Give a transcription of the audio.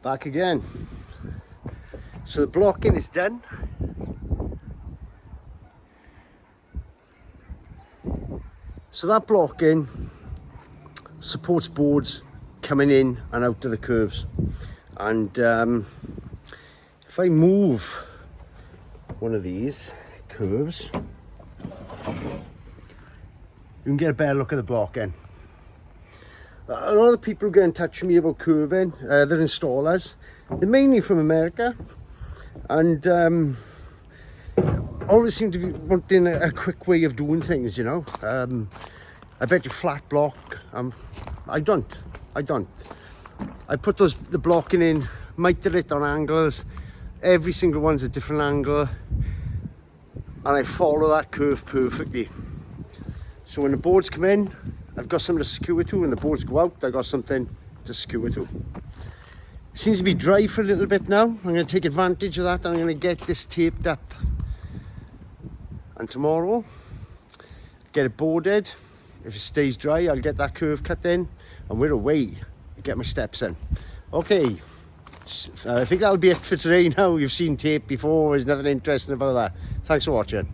Back again. So the blocking is done. So that blocking supports boards coming in and out of the curves. And if I move one of these curves, you can get a better look at the blocking. A lot of the people who get in touch with me about curving, they're installers. They're mainly from America, and always seem to be wanting a quick way of doing things, you know. I bet you flat block. I don't. I put the blocking in, miter it on angles. Every single one's a different angle, and I follow that curve perfectly. So when the boards come in, I've got something to secure to. When the boards go out, I've got something to secure to. Seems to be dry for a little bit now. I'm going to take advantage of that, and I'm going to get this taped up. And tomorrow, get it boarded. If it stays dry, I'll get that curve cut in, and we're away to get my steps in. Okay, I think that'll be it for today now. You've seen tape before. There's nothing interesting about that. Thanks for watching.